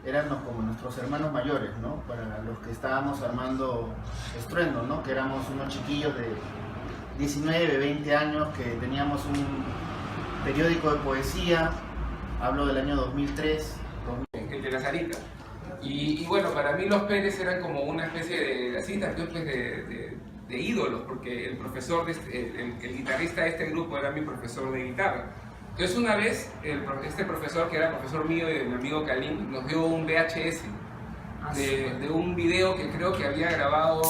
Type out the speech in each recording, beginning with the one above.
eran como nuestros hermanos mayores, ¿no? Para los que estábamos armando Estruendo, ¿no? Que éramos unos chiquillos de 19, 20 años que teníamos un periódico de poesía, hablo del año 2003. El de la Sarita. Y bueno, para mí los Pérez eran como una especie de, así también pues de ídolos, porque el profesor, el guitarrista de este grupo era mi profesor de guitarra. Entonces una vez, este profesor, que era profesor mío y de mi amigo Kalim, nos dio un VHS de un video que creo que había grabado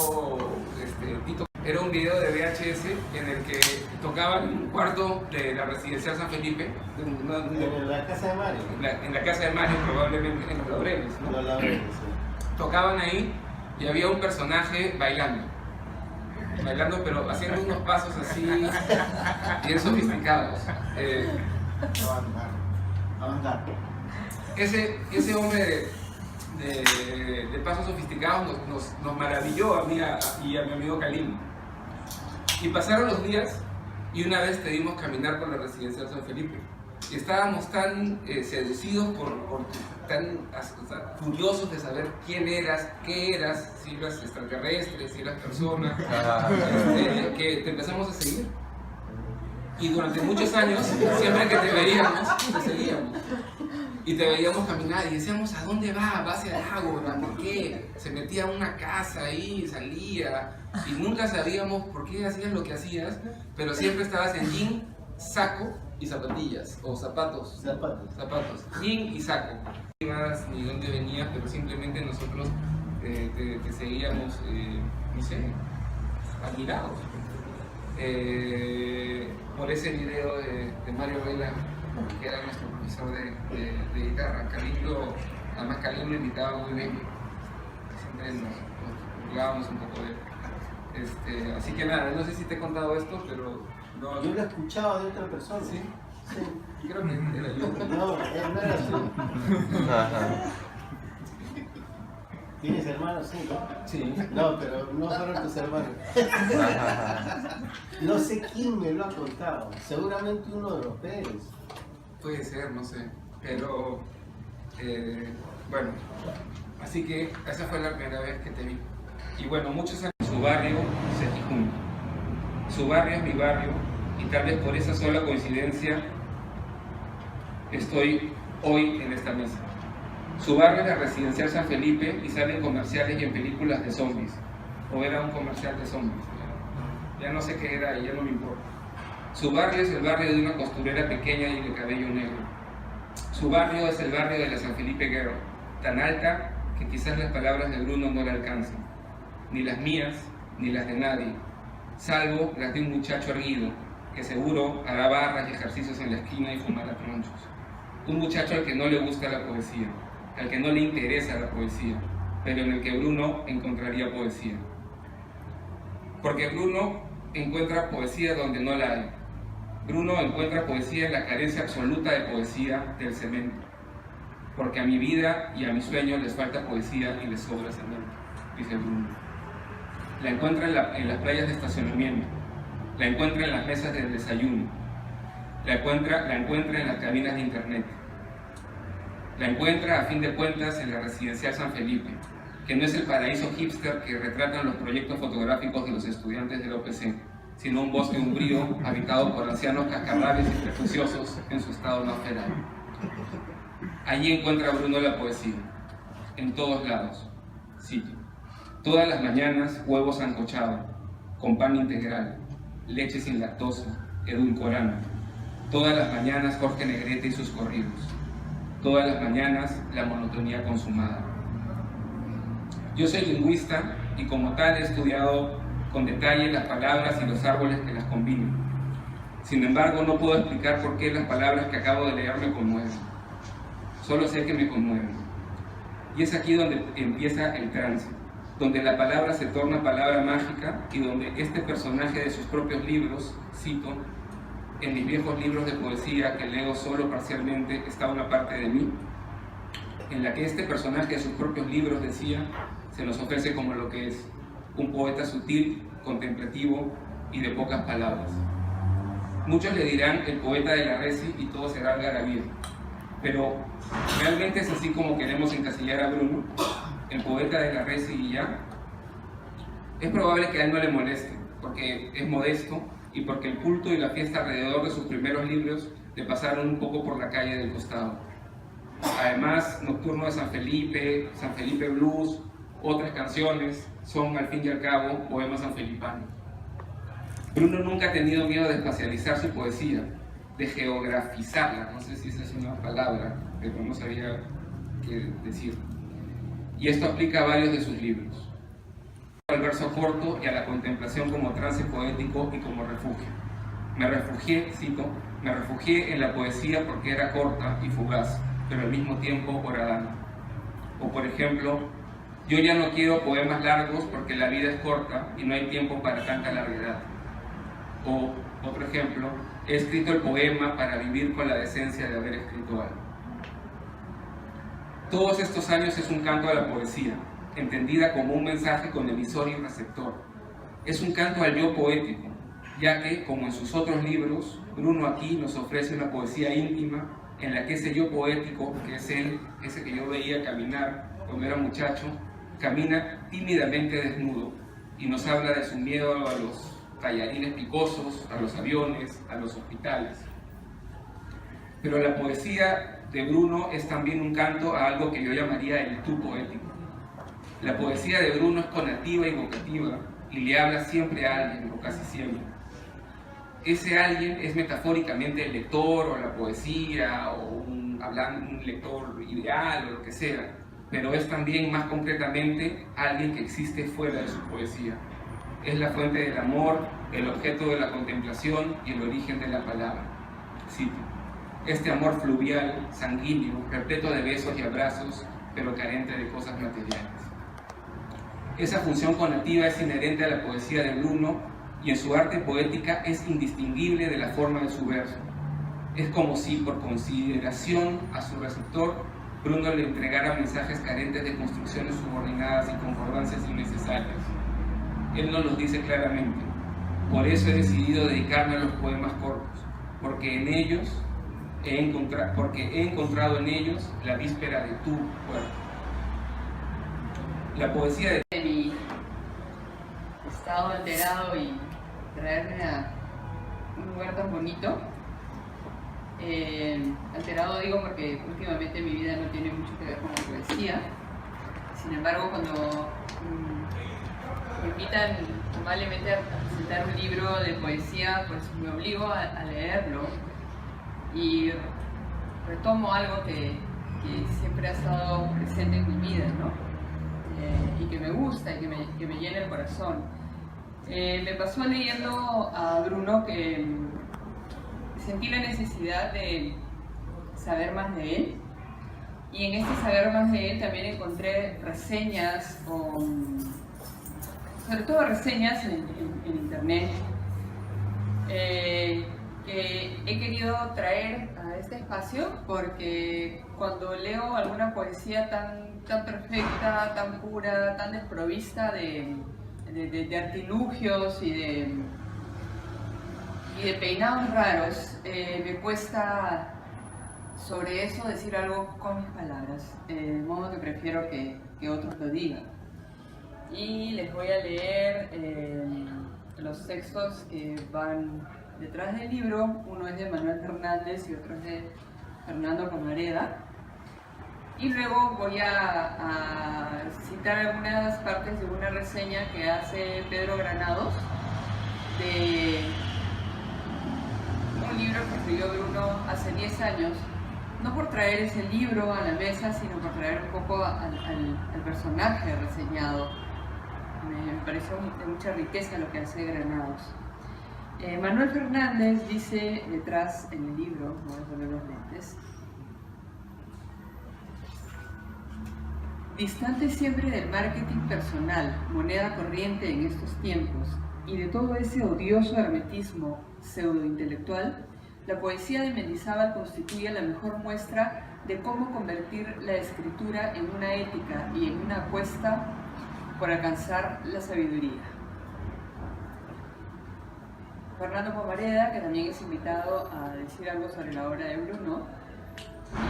Tito. Era un video de VHS en el que tocaban en un cuarto de la residencial San Felipe. En la casa de Mario. En la casa de Mario, probablemente en los Laureles, ¿no? Los Laureles, sí. Tocaban ahí y había un personaje bailando, pero haciendo unos pasos así bien sofisticados. Avant-garde. Ese hombre de pasos sofisticados nos maravilló a mí y a mi amigo Kalim. Y pasaron los días y una vez te dimos caminar por la residencia de San Felipe. Y estábamos tan seducidos tan curiosos de saber quién eras, qué eras, si eras extraterrestre, si eras persona, que te empezamos a seguir. Y durante muchos años, siempre que te veíamos, te seguíamos. Y te veíamos caminar y decíamos, ¿a dónde va? Va hacia el Ágora, ¿por qué? Se metía a una casa ahí, salía. Y nunca sabíamos por qué hacías lo que hacías, pero siempre estabas en jean, saco y zapatillas, o zapatos. Zapatos. Jean y saco. No ibas ni dónde venías, pero simplemente nosotros te seguíamos, no sé, admirados. Por ese video de Mario Vela, que era nuestro profesor de guitarra. Además Kalim lo invitaba muy bien, siempre nos burlábamos un poco de él. Así que nada, no sé si te he contado esto, pero... No, yo lo he escuchado de otra persona. ¿Sí? Sí. Creo que era yo. No era así. ¿Tienes hermanos? Sí, ¿no? Sí. No, pero no fueron tus hermanos. No sé quién me lo ha contado. Seguramente uno de los Pérez. Puede ser, no sé. Pero, bueno, así que esa fue la primera vez que te vi. Y bueno, muchos años. Su barrio, Setijún. Su barrio es mi barrio, y tal vez por esa sola coincidencia estoy hoy en esta mesa. Su barrio es la residencial San Felipe y sale en comerciales y en películas de zombies. O era un comercial de zombies. Ya no sé qué era y ya no me importa. Su barrio es el barrio de una costurera pequeña y de cabello negro. Su barrio es el barrio de la San Felipe Girl, tan alta que quizás las palabras de Bruno no la alcancen. Ni las mías, ni las de nadie, salvo las de un muchacho erguido, que seguro hará barras y ejercicios en la esquina y fumará tronchos. Un muchacho al que no le gusta la poesía, al que no le interesa la poesía, pero en el que Bruno encontraría poesía. Porque Bruno encuentra poesía donde no la hay. Bruno encuentra poesía en la carencia absoluta de poesía del cemento. Porque a mi vida y a mis sueños les falta poesía y les sobra cemento, dice Bruno. La encuentra en las playas de estacionamiento, la encuentra en las mesas del desayuno, la encuentra en las cabinas de internet, la encuentra a fin de cuentas en la residencial San Felipe, que no es el paraíso hipster que retratan los proyectos fotográficos de los estudiantes del OPC, sino un bosque umbrío habitado por ancianos cascarrabias y prejuiciosos en su estado más feral. Allí encuentra Bruno la poesía, en todos lados. Cito: todas las mañanas huevos sancochados, con pan integral, leche sin lactosa, edulcorante. Todas las mañanas Jorge Negrete y sus corridos. Todas las mañanas la monotonía consumada. Yo soy lingüista y como tal he estudiado con detalle las palabras y los árboles que las combinan. Sin embargo, no puedo explicar por qué las palabras que acabo de leer me conmueven. Solo sé que me conmueven. Y es aquí donde empieza el trance, donde la palabra se torna palabra mágica y donde este personaje de sus propios libros, cito, en mis viejos libros de poesía que leo solo parcialmente está una parte de mí, en la que este personaje de sus propios libros decía, se nos ofrece como lo que es, un poeta sutil, contemplativo y de pocas palabras. Muchos le dirán el poeta de la Resi y todo será algarabía, Pero ¿realmente es así como queremos encasillar a Bruno, el poeta de la res y ya? Es probable que a él no le moleste, porque es modesto y porque el culto y la fiesta alrededor de sus primeros libros le pasaron un poco por la calle del costado. Además, Nocturno de San Felipe Blues, otras canciones son al fin y al cabo poemas sanfelipanos. Bruno nunca ha tenido miedo de espacializar su poesía, de geografizarla, no sé si esa es una palabra, pero no sabía qué decir. Y esto aplica a varios de sus libros. Al verso corto y a la contemplación como trance poético y como refugio. Me refugié, cito, me refugié en la poesía porque era corta y fugaz, pero al mismo tiempo horadana. O por ejemplo, yo ya no quiero poemas largos porque la vida es corta y no hay tiempo para tanta larguedad. O, otro ejemplo, he escrito el poema para vivir con la decencia de haber escrito algo. Todos estos años es un canto a la poesía, entendida como un mensaje con emisor y receptor. Es un canto al yo poético, ya que, como en sus otros libros, Bruno aquí nos ofrece una poesía íntima en la que ese yo poético, que es él, ese que yo veía caminar cuando era muchacho, camina tímidamente desnudo y nos habla de su miedo a los tallarines picosos, a los aviones, a los hospitales. Pero la poesía de Bruno es también un canto a algo que yo llamaría el tú poético. La poesía de Bruno es conativa y vocativa y le habla siempre a alguien, o casi siempre. Ese alguien es metafóricamente el lector o la poesía o un lector ideal o lo que sea, pero es también más concretamente alguien que existe fuera de su poesía. Es la fuente del amor, el objeto de la contemplación y el origen de la palabra. Cito: este amor fluvial, sanguíneo, repleto de besos y abrazos, pero carente de cosas materiales. Esa función conativa es inherente a la poesía de Bruno y en su arte poética es indistinguible de la forma de su verso. Es como si, por consideración a su receptor, Bruno le entregara mensajes carentes de construcciones subordinadas y concordancias innecesarias. Él nos los dice claramente: por eso he decidido dedicarme a los poemas cortos, porque he encontrado en ellos la víspera de tu cuerpo. La poesía de mi estado alterado y traerme a un lugar tan bonito. Alterado digo porque últimamente mi vida no tiene mucho que ver con la poesía. Sin embargo, cuando me invitan amablemente a presentar un libro de poesía, pues me obligo a leerlo y retomo algo que siempre ha estado presente en mi vida, ¿no? Y que me gusta y que me llena el corazón. Me pasó leyendo a Bruno que sentí la necesidad de saber más de él, y en este saber más de él también encontré reseñas, sobre todo reseñas en internet, que he querido traer a este espacio porque cuando leo alguna poesía tan perfecta, tan pura, tan desprovista de artilugios y de peinados raros, me cuesta sobre eso decir algo con mis palabras, de modo que prefiero que otros lo digan. Y les voy a leer los textos que van detrás del libro. Uno es de Manuel Fernández y otro es de Fernando Pomareda. Y luego voy a citar algunas partes de una reseña que hace Pedro Granados de un libro que escribió Bruno hace 10 años, no por traer ese libro a la mesa, sino por traer un poco al personaje reseñado. Me pareció de mucha riqueza lo que hace Granados. Manuel Fernández dice detrás en el libro, voy a poner los lentes: distante siempre del marketing personal, moneda corriente en estos tiempos, y de todo ese odioso hermetismo pseudointelectual, la poesía de Mendizábal constituye la mejor muestra de cómo convertir la escritura en una ética y en una apuesta por alcanzar la sabiduría. Fernando Pomareda, que también es invitado a decir algo sobre la obra de Bruno,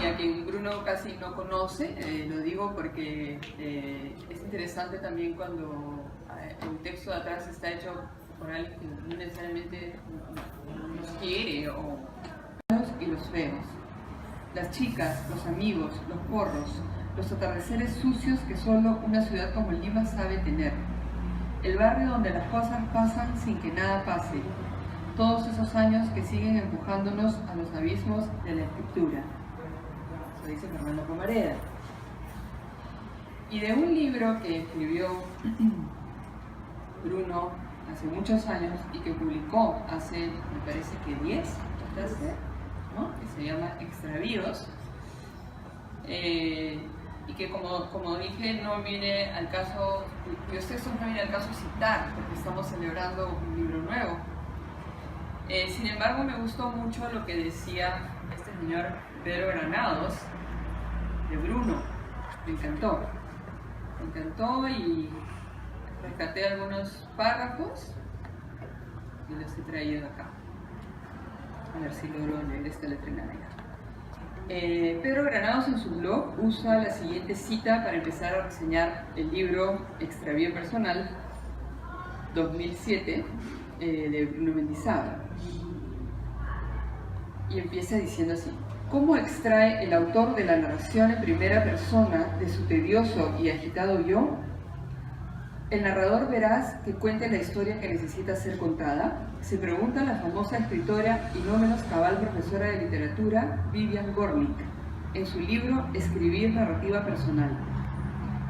y a quien Bruno casi no conoce. Lo digo porque es interesante también cuando el texto de atrás está hecho por alguien que no necesariamente nos quiere, o y los feos, las chicas, los amigos, los porros, los atardeceres sucios que solo una ciudad como Lima sabe tener, el barrio donde las cosas pasan sin que nada pase, todos esos años que siguen empujándonos a los abismos de la escritura. Eso dice Fernando Pomareda. Y de un libro que escribió Bruno hace muchos años y que publicó hace, me parece que 10, ¿no? Que se llama Extravíos, y que como dije, no viene al caso, cuyos textos no viene al caso citar, porque estamos celebrando un libro nuevo. Sin embargo, me gustó mucho lo que decía este señor Pedro Granados de Bruno. Me encantó y rescaté algunos párrafos y los he traído acá. A ver si logro leer esta letra en la negra. Pedro Granados en su blog usa la siguiente cita para empezar a reseñar el libro Extravío Personal 2007 de Bruno Mendizábal. Y empieza diciendo así: ¿cómo extrae el autor de la narración en primera persona de su tedioso y agitado yo? ¿El narrador veraz que cuente la historia que necesita ser contada? Se pregunta la famosa escritora y no menos cabal profesora de literatura Vivian Gornick en su libro Escribir narrativa personal.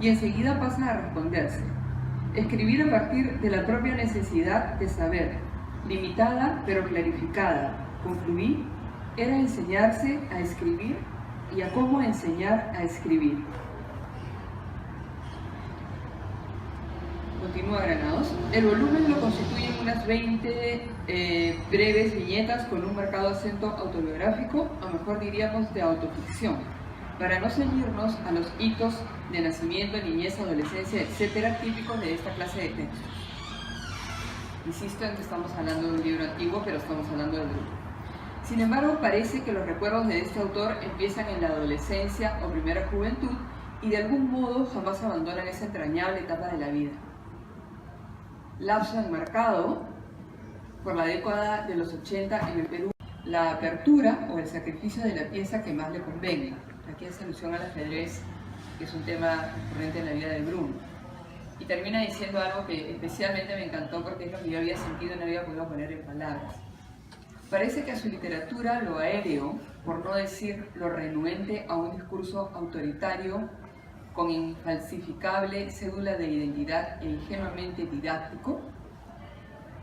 Y enseguida pasa a responderse: escribir a partir de la propia necesidad de saber, limitada pero clarificada, concluí, era enseñarse a escribir y a cómo enseñar a escribir. Continúa Granados. El volumen lo constituyen unas 20 breves viñetas con un marcado acento autobiográfico, o mejor diríamos de autoficción, para no ceñirnos a los hitos de nacimiento, niñez, adolescencia, etcétera, típicos de esta clase de textos. Insisto en que estamos hablando de un libro antiguo, pero estamos hablando de Bruno. Sin embargo, parece que los recuerdos de este autor empiezan en la adolescencia o primera juventud y de algún modo jamás abandonan esa entrañable etapa de la vida. Lapso enmarcado por la década de los 80 en el Perú, la apertura o el sacrificio de la pieza que más le convenga. Aquí hace alusión al ajedrez, que es un tema recurrente en la vida de Bruno. Y termina diciendo algo que especialmente me encantó porque es lo que yo había sentido y no había podido poner en palabras. Parece que a su literatura lo aéreo, por no decir lo renuente a un discurso autoritario, con infalsificable cédula de identidad e ingenuamente didáctico,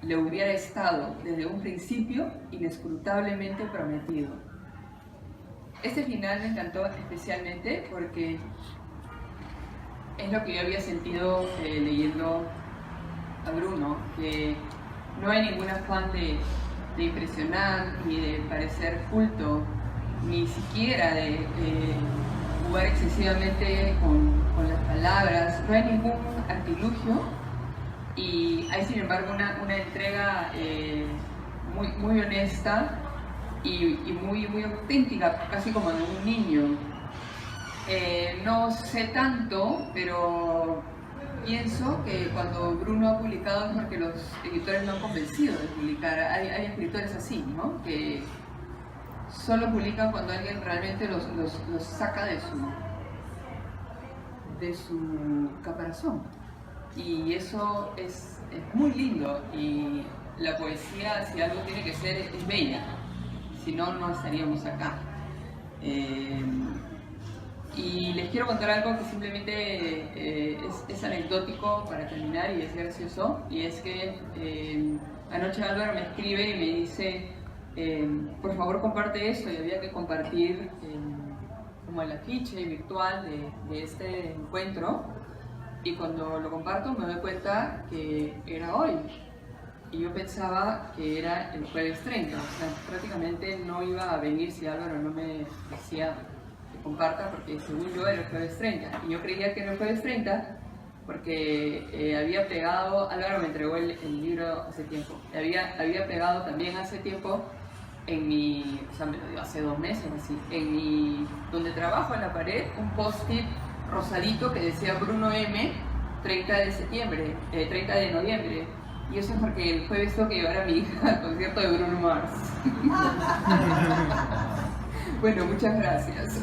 le hubiera estado desde un principio inescrutablemente prometido. Este final me encantó especialmente porque es lo que yo había sentido leyendo a Bruno, que no hay ningún afán de impresionar, ni de parecer culto, ni siquiera de jugar excesivamente con las palabras. No hay ningún artilugio y hay sin embargo una entrega muy honesta y muy auténtica, casi como de un niño. No sé tanto, pero pienso que cuando Bruno ha publicado es porque los editores no han convencido de publicar. Hay escritores así, ¿no? Que solo publican cuando alguien realmente los saca de su caparazón. Y eso es muy lindo. Y la poesía, si algo tiene que ser, es bella. Si no, no estaríamos acá. Y les quiero contar algo que simplemente es anecdótico para terminar y es gracioso. Y es que anoche Álvaro me escribe y me dice: por favor comparte esto, y había que compartir como el afiche virtual de este encuentro, y cuando lo comparto me doy cuenta que era hoy y yo pensaba que era el jueves 30, o sea, prácticamente no iba a venir si Álvaro no me decía que comparta, porque según yo era el jueves 30 y yo creía que era el jueves 30 porque había pegado, Álvaro me entregó el libro hace tiempo, había pegado también hace tiempo en mi, o sea, me lo dio hace 2 meses así, en mi, donde trabajo en la pared, un post-it rosadito que decía Bruno M, 30 de septiembre, 30 de noviembre. Y eso es porque el jueves tengo que llevar a mi hija al concierto de Bruno Mars. Bueno, muchas gracias.